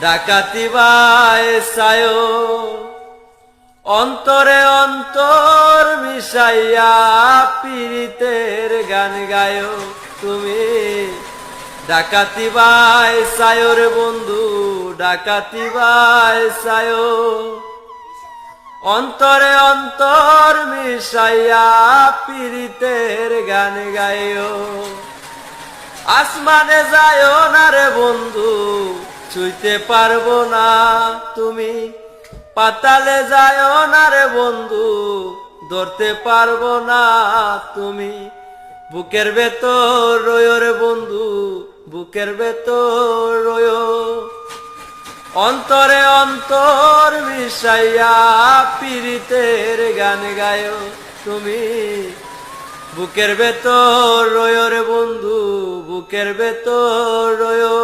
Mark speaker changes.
Speaker 1: ডাকাতি বাই সায়ো অন্তরে অন্তর মিশাইয়া পীড়িতের গান গায়ো তুমি। ডাকাতি বাই সায়ো রে বন্ধু, ডাকাতি বাই সায়ো অন্তরে অন্তর মিশাইয়া পীড়িতের গান গায়ো। আসমানে যায়ো না রে বন্ধু, ছুঁইতে পারবো না তুমি। পাতালে যায়ো না রে বন্ধু, ধরতে পারবো না তুমি। বুকের ভেতর রয়ো রে বন্ধু, বুকের ভেতর রয়ো অন্তরে অন্তর মিশাইয়া পীড়িতের গান গায়ো তুমি। বুকের ভেতর রয়ো রে বন্ধু, বুকের ভেতর রয়ো।